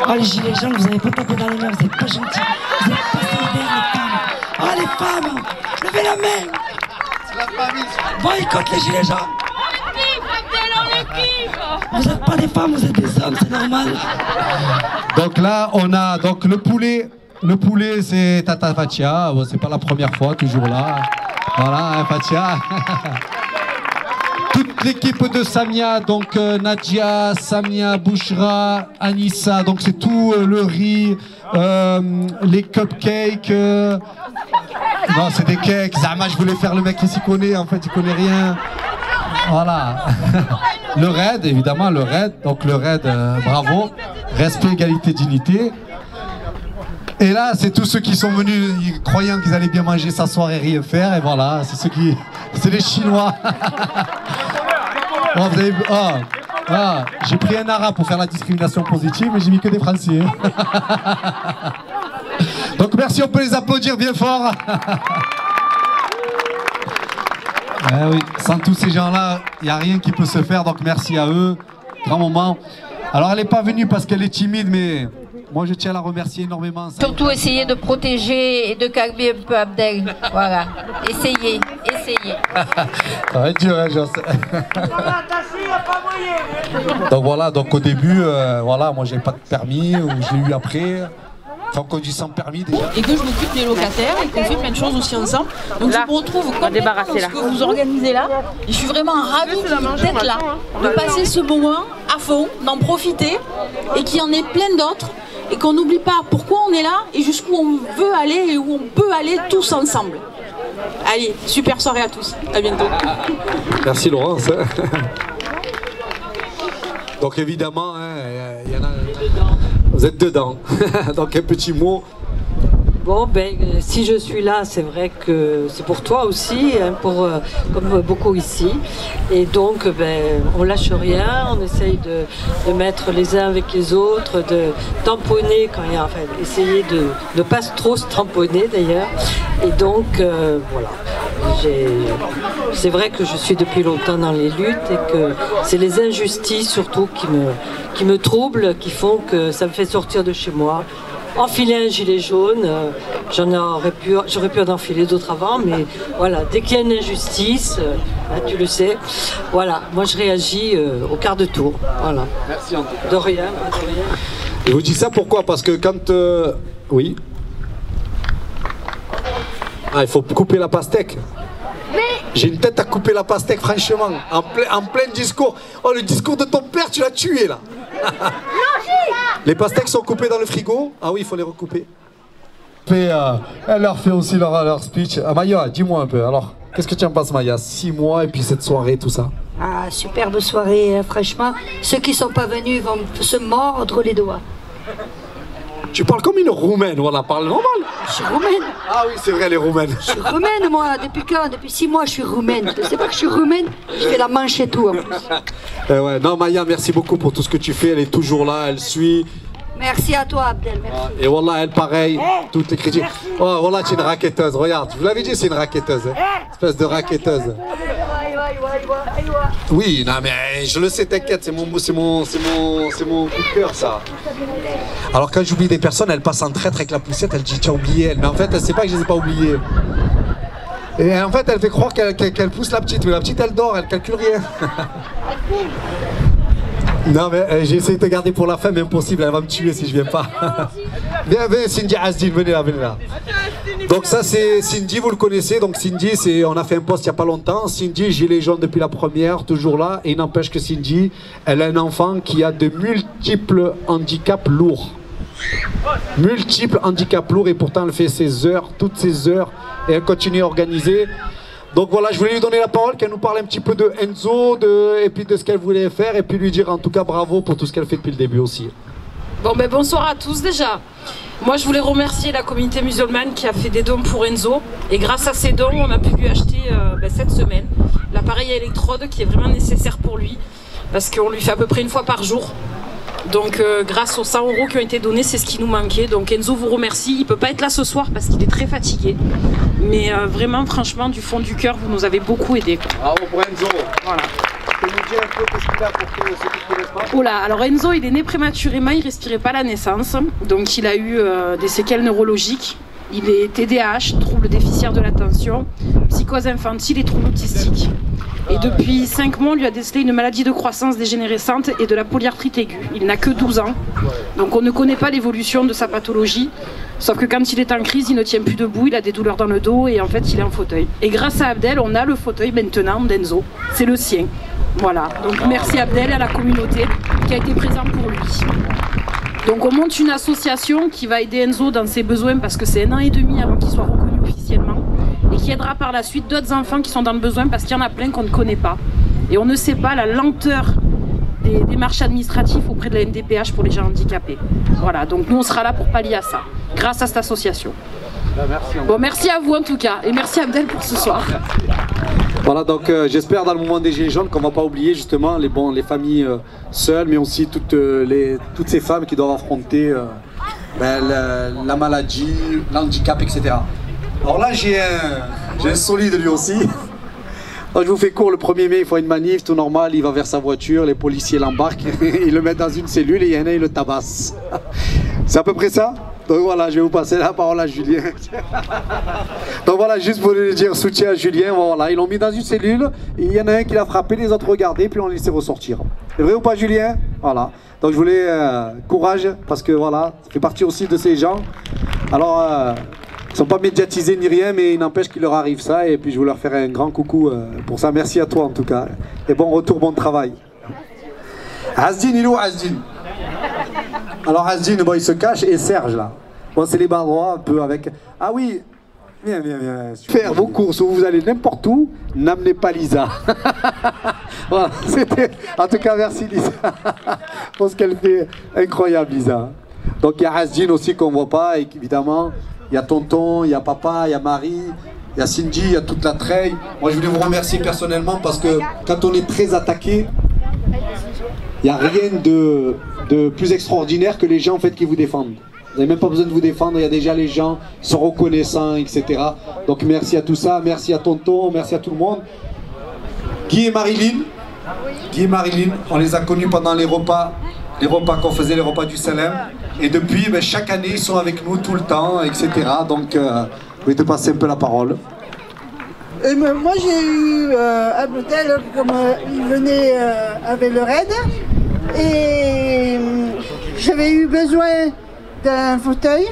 Oh les gilets jaunes, vous avez pas tapé dans les mains, vous êtes pas gentils. Vous êtes pas solidaires les femmes. Oh les femmes, levez la main. C'est la famille. Boycott les gilets jaunes. Vous n'êtes pas des femmes, vous êtes des hommes, c'est normal. Donc là, on a donc le poulet. Le poulet, c'est Tata Fatia. Bon, c'est pas la première fois, toujours là. Voilà, hein, Fatia. Toute l'équipe de Samia, donc Nadia, Samia, Bouchra, Anissa, donc c'est tout le riz, les cupcakes. Non, c'est des cakes. Zama, je voulais faire le mec qui s'y connaît, en fait, il connaît rien. Voilà. Le raid, évidemment, le raid. Donc le raid, bravo. Respect, égalité, dignité. Et là, c'est tous ceux qui sont venus croyant qu'ils allaient bien manger, s'asseoir et rien faire. Et voilà, c'est ceux qui... C'est les Chinois. Oh, vous avez... j'ai pris un arabe pour faire la discrimination positive, mais j'ai mis que des Français. Donc merci, on peut les applaudir bien fort. Oui, sans tous ces gens-là, il n'y a rien qui peut se faire, donc merci à eux. Grand moment. Alors elle n'est pas venue parce qu'elle est timide, mais moi je tiens à la remercier énormément. Surtout essayer de protéger et de calmer un peu Abdel. Voilà, essayez. Ça va être dur, hein, je sais. Donc voilà, donc au début, voilà, moi j'ai pas de permis, ou je l'ai eu après. Enfin, on conduit sans permis déjà. Et que je m'occupe des locataires et qu'on fait plein de choses aussi ensemble. Donc là, je me retrouve complètement dans ce que vous organisez là. Et je suis vraiment ravie d'être là, de passer ce moment à fond, d'en profiter et qu'il y en ait plein d'autres. Et qu'on n'oublie pas pourquoi on est là et jusqu'où on veut aller et où on peut aller tous ensemble. Allez, super soirée à tous, à bientôt. Merci Laurence. Donc évidemment, il y en a... Vous êtes dedans. Donc un petit mot. Bon, ben, si je suis là, c'est vrai que c'est pour toi aussi, hein, comme beaucoup ici. Et donc, ben, on lâche rien, on essaye de mettre les uns avec les autres, de tamponner quand il y a, enfin, essayer de ne pas trop se tamponner d'ailleurs. Et donc, voilà. C'est vrai que je suis depuis longtemps dans les luttes et que c'est les injustices surtout qui me troublent, qui font que ça me fait sortir de chez moi. Enfiler un gilet jaune, j'aurais pu en enfiler d'autres avant, mais voilà, dès qu'il y a une injustice, tu le sais, voilà, moi je réagis au quart de tour, voilà. Merci en tout cas. De rien. Je vous dis ça pourquoi? Parce que quand... Oui. Ah, il faut couper la pastèque. J'ai une tête à couper la pastèque, franchement, en plein discours. Oh, le discours de ton père, tu l'as tué, là. Les pastèques sont coupées dans le frigo. Ah oui, il faut les recouper. Elle leur fait aussi leur speech. Ah, Maya, dis-moi un peu, alors, qu'est-ce que tu en penses, Maya? 6 mois et puis cette soirée, tout ça. Ah, superbe soirée, hein, franchement. Ceux qui sont pas venus vont se mordre les doigts. Tu parles comme une Roumaine, voilà, parle normal. Je suis roumaine. Ah oui, c'est vrai, les Roumaines. Je suis roumaine, moi. Depuis quand? Depuis 6 mois, je suis roumaine. Tu sais pas que je suis roumaine? Je fais la manche et tout, en plus. Ouais. Non, Maya, merci beaucoup pour tout ce que tu fais. Elle est toujours là, elle suit. Merci à toi, Abdel. Merci. Et voilà, elle, pareil, toutes les critiques. Oh, voilà, tu es une raquetteuse. Regarde, je vous l'avais dit, c'est une raquetteuse. Hein. Espèce de raquetteuse. Oui, non, mais je le sais, t'inquiète, c'est mon coup de cœur, ça. Alors, quand j'oublie des personnes, elle passe en traître avec la poussette, elle dit, tu as oublié elle. Mais en fait, elle sait pas que je les ai pas oubliées. Et en fait, elle fait croire qu'elle pousse la petite. Mais la petite, elle dort, elle calcule rien. Non, mais j'ai essayé de te garder pour la fin, mais impossible, elle va me tuer si je viens pas. Viens, Cindy Asdin, venez là. Donc ça, c'est Cindy, vous le connaissez. Donc Cindy, on a fait un post il n'y a pas longtemps. Cindy, gilet jaune depuis la première, toujours là. Et il n'empêche que Cindy, elle a un enfant qui a de multiples handicaps lourds. Multiples handicaps lourds, et pourtant elle fait ses heures, toutes ses heures, et elle continue à organiser. Donc voilà, je voulais lui donner la parole, qu'elle nous parle un petit peu de Enzo, et puis de ce qu'elle voulait faire, et puis lui dire en tout cas bravo pour tout ce qu'elle fait depuis le début aussi. Bon, ben bonsoir à tous déjà. Moi, je voulais remercier la communauté musulmane qui a fait des dons pour Enzo. Et grâce à ces dons, on a pu lui acheter cette semaine l'appareil à électrode qui est vraiment nécessaire pour lui, parce qu'on lui fait à peu près 1 fois par jour. Donc grâce aux 100 € qui ont été donnés, c'est ce qui nous manquait. Donc Enzo vous remercie. Il ne peut pas être là ce soir parce qu'il est très fatigué. Mais vraiment, franchement, du fond du cœur, vous nous avez beaucoup aidés. Bravo pour Enzo. Voilà. peux nous dire un peu qu'est-ce qu'il a pour ceux qui ne connaissent pas? Oh là, alors Enzo, il est né prématurément, il respirait pas à la naissance, donc il a eu des séquelles neurologiques. Il est TDAH, trouble déficitaire de l'attention, psychose infantile et trouble autistique. Et depuis 5 mois, on lui a décelé une maladie de croissance dégénérescente et de la polyarthrite aiguë. Il n'a que 12 ans, donc on ne connaît pas l'évolution de sa pathologie. Sauf que quand il est en crise, il ne tient plus debout, il a des douleurs dans le dos et en fait il est en fauteuil. Et grâce à Abdel, on a le fauteuil maintenant d'Enzo. C'est le sien. Voilà, donc merci Abdel et à la communauté qui a été présente pour lui. Donc on monte une association qui va aider Enzo dans ses besoins parce que c'est 1 an et demi avant qu'il soit reconnu officiellement et qui aidera par la suite d'autres enfants qui sont dans le besoin parce qu'il y en a plein qu'on ne connaît pas. Et on ne sait pas la lenteur des démarches administratives auprès de la MDPH pour les gens handicapés. Voilà, donc nous on sera là pour pallier à ça, grâce à cette association. Merci. Bon, merci à vous en tout cas, et merci Abdel pour ce soir. Voilà, donc j'espère dans le mouvement des Gilets jaunes qu'on ne va pas oublier justement les familles seules, mais aussi toutes ces femmes qui doivent affronter la maladie, l'handicap, etc. Alors là, j'ai un solide lui aussi. Donc, je vous fais court, le 1er mai, il faut une manif, tout normal, il va vers sa voiture, les policiers l'embarquent, ils le mettent dans une cellule et il y en a, ils le tabassent. C'est à peu près ça? Donc voilà, je vais vous passer la parole à Julien. Donc voilà, juste pour lui dire soutien à Julien, voilà, ils l'ont mis dans une cellule, et il y en a un qui l'a frappé, les autres regardaient, puis on l'a laissé ressortir. C'est vrai ou pas Julien? Voilà. Donc je voulais courage, parce que voilà, ça fait partie aussi de ces gens. Alors, ils ne sont pas médiatisés ni rien, mais il n'empêche qu'il leur arrive ça, et puis je voulais leur faire un grand coucou pour ça. Merci à toi en tout cas, et bon retour, bon travail. Azdin, il est où Azdin? Alors Azdin, bon, il se cache, et Serge là. Bon, c'est les bras droits un peu avec... Ah oui, viens. Faire vos courses où vous allez n'importe où, n'amenez pas Lisa. Voilà, c'était... En tout cas, merci Lisa. Pour ce qu'elle fait, incroyable Lisa. Donc il y a Azdin aussi qu'on ne voit pas, et évidemment, il y a Tonton, il y a Papa, il y a Marie, il y a Cindy, il y a toute la treille. Moi je voulais vous remercier personnellement parce que quand on est très attaqué, il n'y a rien de plus extraordinaire que les gens en fait qui vous défendent. Vous n'avez même pas besoin de vous défendre, il y a déjà les gens qui sont reconnaissants, etc. Donc merci à tout ça, merci à Tonton, merci à tout le monde. Guy et Marilyn, on les a connus pendant les repas qu'on faisait, les repas du Salem. Et depuis, chaque année, ils sont avec nous tout le temps, etc. Donc, je vais te passer un peu la parole. Et moi, j'ai eu Abdel, comme il venait avec le raid. Et j'avais eu besoin d'un fauteuil.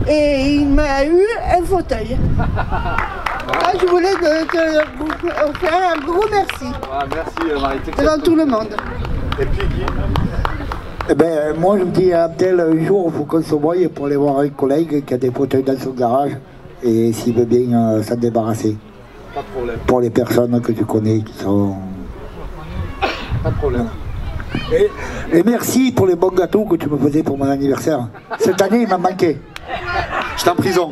Et il m'a eu un fauteuil. Là, je voulais te faire un gros merci. Ah, merci, Marie. Devant tout le monde. Et puis, Guy? Eh ben, moi je me dis à Abdel, un jour il faut qu'on se voie pour aller voir un collègue qui a des fauteuils dans son garage et s'il veut bien s'en débarrasser. Pas de problème. Pour les personnes que tu connais qui sont... Pas de problème. Et merci pour les bons gâteaux que tu me faisais pour mon anniversaire. Cette année il m'a manqué. Je suis en prison.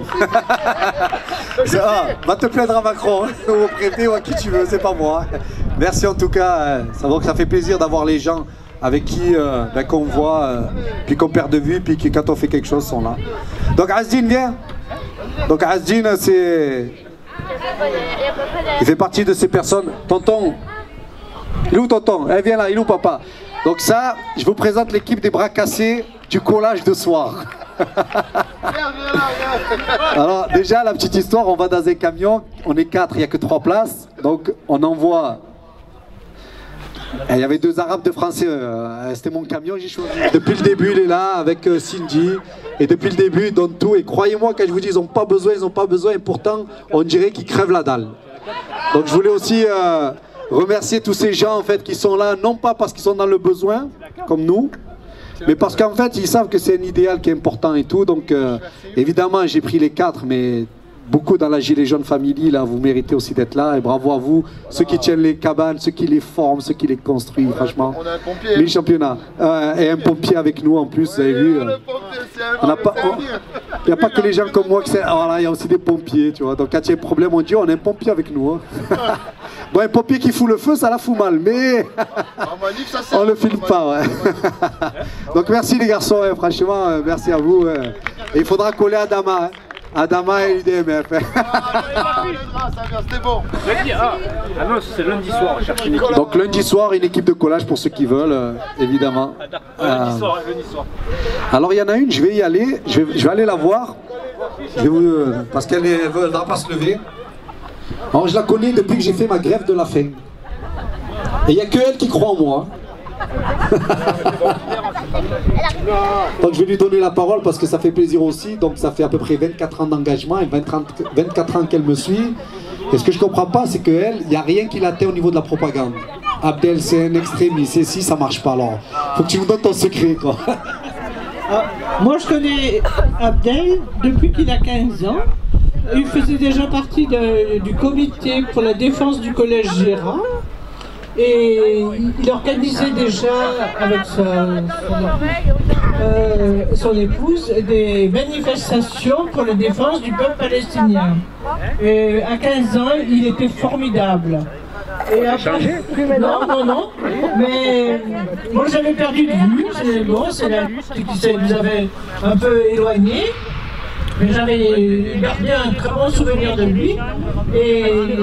Va te plaindre à Macron, au préfet ou à qui tu veux, c'est pas moi. Merci en tout cas, ça fait plaisir d'avoir les gens avec qui qu'on voit, puis qu'on perd de vue, puis qui quand on fait quelque chose sont là. Donc Azdin, viens. Donc Azdin, il fait partie de ces personnes. Tonton, il est où tonton? Eh, viens là, il est où papa? Donc ça, je vous présente l'équipe des bras cassés du collage de soir. Alors déjà la petite histoire, on va dans un camion, on est 4, il n'y a que 3 places, donc on envoie... Il y avait 2 Arabes, 2 Français, c'était mon camion, j'ai choisi. Depuis le début, il est là avec Cindy, et depuis le début, ils donnent tout. Et croyez-moi, quand je vous dis, ils n'ont pas besoin, et pourtant, on dirait qu'ils crèvent la dalle. Donc je voulais aussi remercier tous ces gens en fait qui sont là, non pas parce qu'ils sont dans le besoin, comme nous, mais parce qu'en fait, ils savent que c'est un idéal qui est important et tout. Donc évidemment, j'ai pris les 4, mais... Beaucoup dans la Gilet Jaune Family, là, vous méritez aussi d'être là, et bravo à vous, ceux qui tiennent les cabanes, ceux qui les forment, ceux qui les construisent, franchement. On a un pompier. 1000 championnats. Et un pompier avec nous en plus, vous avez vu. Il n'y a pas que les gens comme moi qui savent. Voilà, il y a aussi des pompiers, tu vois. Donc quand il y a un problème, on dit on a un pompier avec nous. Hein. Bon, un pompier qui fout le feu, ça la fout mal, mais on le filme pas, ouais. Donc merci les garçons, franchement, merci à vous. Et il faudra coller à Dama. Hein. Adama et UDMF. C'était bon. Ah non, c'est lundi soir, on cherche une équipe. Donc lundi soir, une équipe de collage pour ceux qui veulent, évidemment. Lundi soir. Alors il y en a une, je vais y aller, je vais aller la voir. Parce qu'elle ne va pas se lever. Alors je la connais depuis que j'ai fait ma grève de la faim. Et il n'y a que elle qui croit en moi. Donc je vais lui donner la parole parce que ça fait plaisir aussi. Donc ça fait à peu près 24 ans d'engagement et 24 ans qu'elle me suit. Et ce que je comprends pas, c'est qu'elle, il n'y a rien qui l'atteint au niveau de la propagande. Abdel, c'est un extrémiste, et si ça marche pas, alors faut que tu nous donnes ton secret, quoi. Moi je connais Abdel depuis qu'il a 15 ans. Il faisait déjà partie du comité pour la défense du collège Gérard. Et il organisait déjà avec son épouse des manifestations pour la défense du peuple palestinien. Et à 15 ans, il était formidable. Et après, non, mais moi j'avais perdu de vue, c'est la lutte qui nous avait un peu éloignés. Mais j'avais gardé un très bon souvenir de lui. Et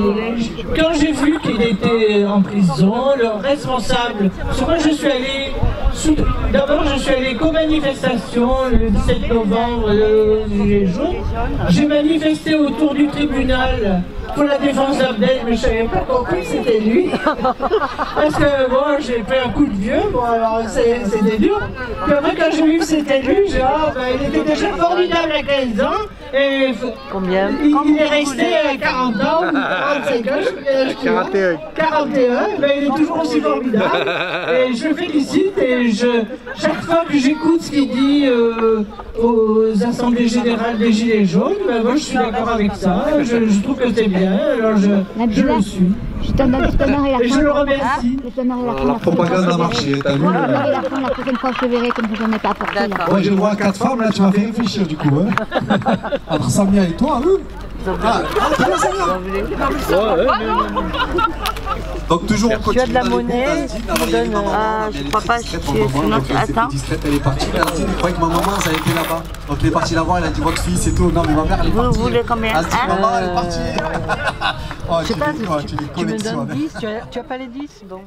quand j'ai vu qu'il était en prison, le responsable, parce que moi je suis allé, d'abord je suis allé qu'aux manifestations le 17 novembre, les jours. J'ai manifesté autour du tribunal pour la défense d'Abdel, mais je n'avais pas compris que c'était lui. Parce que bon, j'ai pris un coup de vieux, bon alors c'était dur. Puis après quand j'ai vu que c'était lui, j'ai dit, il était déjà formidable à 15 ans. Et combien il est resté 40 ans, 45 ans, 41, mais il est toujours aussi formidable. Et je le félicite et chaque fois que j'écoute ce qu'il dit aux assemblées générales des Gilets jaunes, ben moi je suis d'accord avec ça, je trouve que c'est bien, alors je le suis. Et je le remercie. La propagande a marché, t'as vu? La prochaine fois je te verrai comme je n'en ai pas apporté. Moi j'ai le droit à 4 femmes, là tu m'as fait réfléchir du coup. Hein. Entre Samia et toi, hein. T'es là Samia? Donc toujours on continue. Tu as de la monnaie, tu donnes. Je crois pas, sinon tu attends. Elle est partie, Nadine, elle croyait que ma maman ça avait été là-bas. Donc elle est partie la voir, elle a dit votre fille c'est tout. Non mais ma mère elle est partie. Vous voulez combien? Elle dit maman elle est partie. Je sais pas, tu me donnes 10, tu as pas les 10 donc.